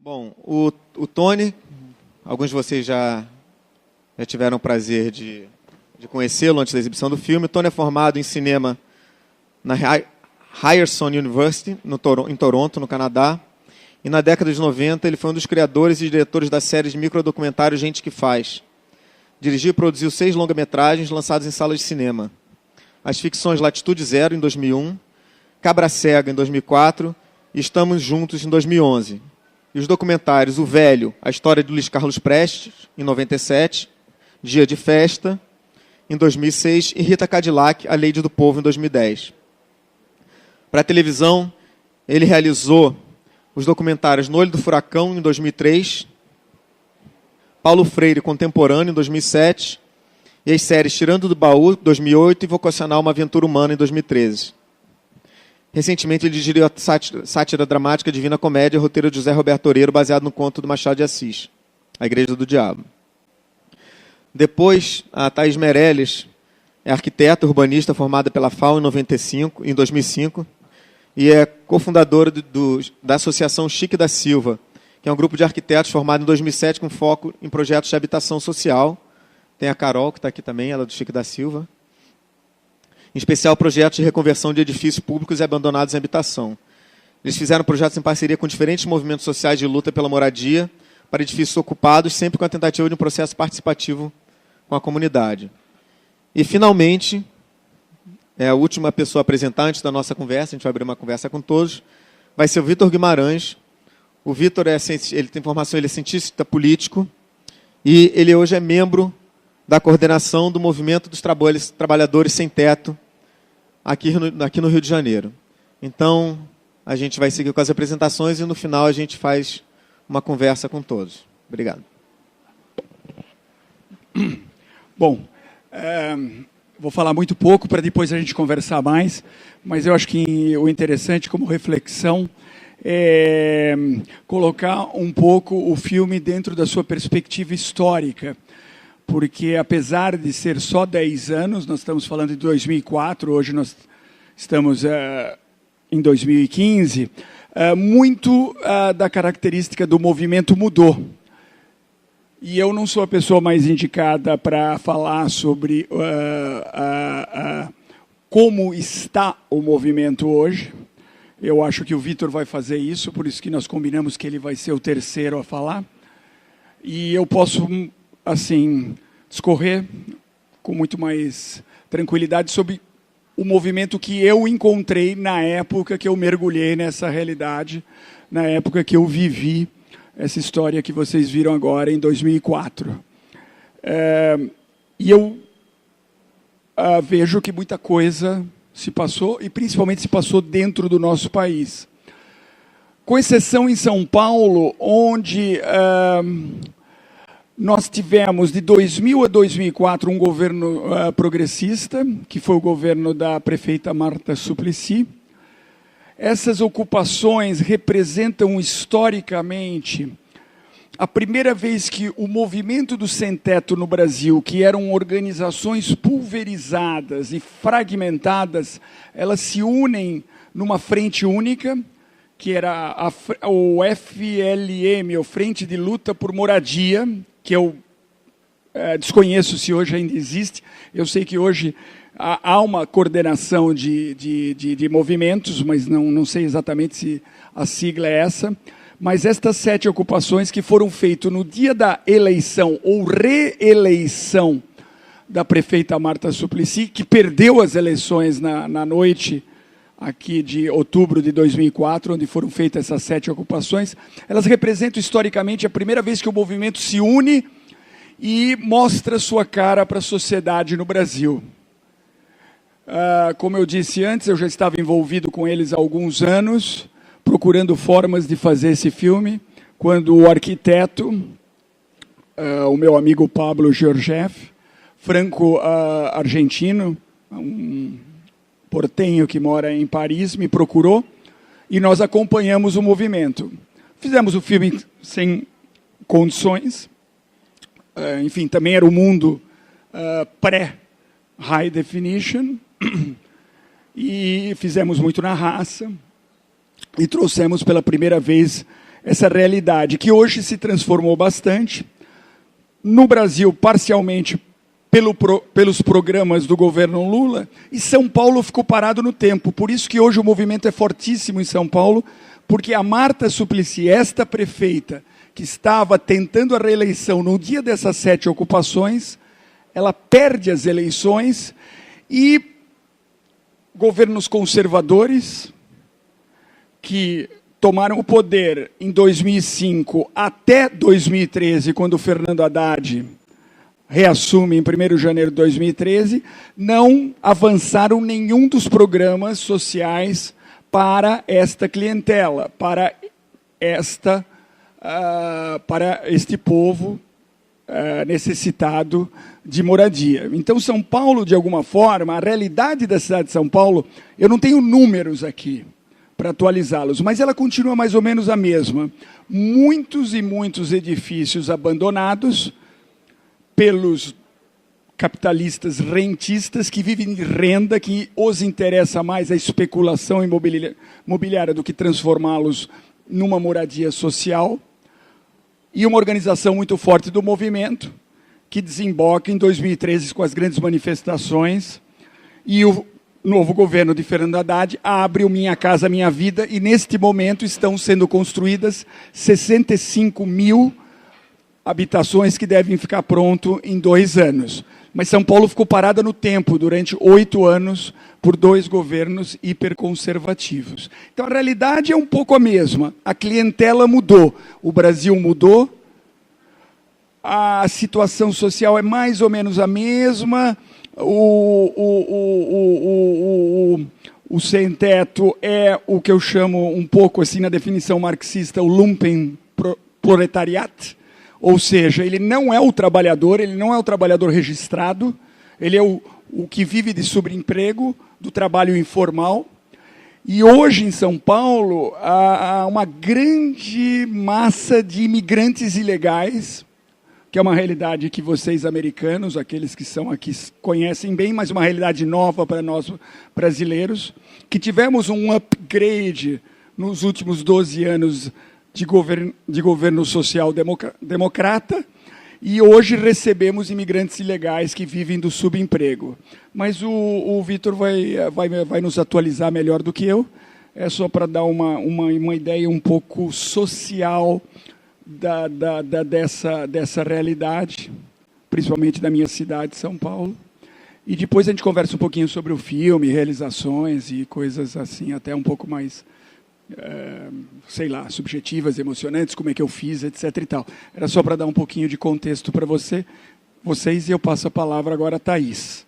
Bom, o Tony, alguns de vocês já tiveram o prazer de conhecê-lo antes da exibição do filme. O Tony é formado em cinema na Ryerson University, em Toronto, no Canadá. E na década de 90 ele foi um dos criadores e diretores da série de microdocumentário Gente que Faz. Dirigiu e produziu 6 longa-metragens lançados em salas de cinema. As ficções Latitude Zero, em 2001, Cabra Cega, em 2004 e Estamos Juntos, em 2011. E os documentários O Velho, a história de Luiz Carlos Prestes, em 97, Dia de Festa, em 2006, e Rita Cadillac, A Lady do Povo, em 2010. Para a televisão, ele realizou os documentários No Olho do Furacão, em 2003, Paulo Freire Contemporâneo, em 2007, e as séries Tirando do Baú, em 2008, e Vocacional Uma Aventura Humana, em 2013. Recentemente, ele dirigiu a sátira dramática Divina Comédia, roteiro de José Roberto Oreiro, baseado no conto do Machado de Assis, A Igreja do Diabo. Depois, a Thaís Meirelles é arquiteta urbanista formada pela FAO em 2005, e é cofundadora da Associação Chique da Silva, que é um grupo de arquitetos formado em 2007 com foco em projetos de habitação social. Tem a Carol, que está aqui também, ela é do Chique da Silva. Em especial, projetos de reconversão de edifícios públicos e abandonados em habitação. Eles fizeram projetos em parceria com diferentes movimentos sociais de luta pela moradia para edifícios ocupados, sempre com a tentativa de um processo participativo com a comunidade. E, finalmente, a última pessoa a apresentar antes da nossa conversa, a gente vai abrir uma conversa com todos, vai ser o Vitor Guimarães. O Vitor ele tem formação, ele é cientista político e ele hoje é membro da coordenação do Movimento dos Trabalhadores Sem Teto, aqui no Rio de Janeiro. Então, a gente vai seguir com as apresentações e, no final, a gente faz uma conversa com todos. Obrigado. Bom, vou falar muito pouco para depois a gente conversar mais, mas eu acho que o interessante como reflexão é colocar um pouco o filme dentro da sua perspectiva histórica, porque apesar de ser só 10 anos, nós estamos falando de 2004, hoje nós estamos em 2015, muito da característica do movimento mudou. E eu não sou a pessoa mais indicada para falar sobre como está o movimento hoje. Eu acho que o Vitor vai fazer isso, por isso que nós combinamos que ele vai ser o terceiro a falar. E eu posso, assim, discorrer com muito mais tranquilidade sobre o movimento que eu encontrei na época que eu mergulhei nessa realidade, na época que eu vivi essa história que vocês viram agora, em 2004. E eu vejo que muita coisa se passou, e principalmente se passou dentro do nosso país. Com exceção em São Paulo, onde nós tivemos, de 2000 a 2004, um governo progressista, que foi o governo da prefeita Marta Suplicy. Essas ocupações representam, historicamente, a primeira vez que o movimento do sem-teto no Brasil, que eram organizações pulverizadas e fragmentadas, elas se unem numa frente única, que era o FLM, o Frente de Luta por Moradia, que eu desconheço se hoje ainda existe. Eu sei que hoje há uma coordenação de movimentos, mas não sei exatamente se a sigla é essa. Mas estas 7 ocupações que foram feitas no dia da eleição ou reeleição da prefeita Marta Suplicy, que perdeu as eleições na noite aqui de outubro de 2004, onde foram feitas essas 7 ocupações, elas representam historicamente a primeira vez que o movimento se une e mostra sua cara para a sociedade no Brasil. Como eu disse antes, eu já estava envolvido com eles há alguns anos, procurando formas de fazer esse filme, quando o arquiteto, o meu amigo Pablo Georgiev, franco-argentino, um portenho que mora em Paris, me procurou, e nós acompanhamos o movimento. Fizemos o filme sem condições, enfim, também era o mundo pré-high definition, e fizemos muito na raça, e trouxemos pela primeira vez essa realidade que hoje se transformou bastante. No Brasil, parcialmente pelos programas do governo Lula, e São Paulo ficou parado no tempo. Por isso que hoje o movimento é fortíssimo em São Paulo, porque a Marta Suplicy, esta prefeita, que estava tentando a reeleição no dia dessas 7 ocupações, ela perde as eleições e governos conservadores, que tomaram o poder em 2005 até 2013, quando o Fernando Haddad reassume em 1º de janeiro de 2013, não avançaram nenhum dos programas sociais para esta clientela, para este povo necessitado de moradia. Então, São Paulo, de alguma forma, a realidade da cidade de São Paulo, eu não tenho números aqui para atualizá-los, mas ela continua mais ou menos a mesma. Muitos e muitos edifícios abandonados pelos capitalistas rentistas que vivem de renda, que os interessa mais a especulação imobiliária do que transformá-los numa moradia social, e uma organização muito forte do movimento, que desemboca em 2013 com as grandes manifestações, e o novo governo de Fernando Haddad abre o Minha Casa Minha Vida, e neste momento estão sendo construídas 65 mil habitações que devem ficar pronto em 2 anos. Mas São Paulo ficou parada no tempo durante 8 anos por 2 governos hiperconservativos. Então a realidade é um pouco a mesma. A clientela mudou, o Brasil mudou, a situação social é mais ou menos a mesma, o sem-teto é o que eu chamo um pouco assim na definição marxista, o Lumpenproletariat. Ou seja, ele não é o trabalhador, ele não é o trabalhador registrado, ele é o que vive de subemprego, do trabalho informal. E hoje, em São Paulo, há uma grande massa de imigrantes ilegais, que é uma realidade que vocês, americanos, aqueles que são aqui, conhecem bem, mas uma realidade nova para nós, brasileiros, que tivemos um upgrade nos últimos 12 anos de governo social-democrata, e hoje recebemos imigrantes ilegais que vivem do subemprego. Mas o Vitor vai nos atualizar melhor do que eu. É só para dar uma ideia um pouco social dessa realidade, principalmente da minha cidade, São Paulo. E depois a gente conversa um pouquinho sobre o filme, realizações e coisas assim, até um pouco mais sei lá, subjetivas, emocionantes, como é que eu fiz, etc. e tal. Era só para dar um pouquinho de contexto para vocês, e eu passo a palavra agora a Thaís.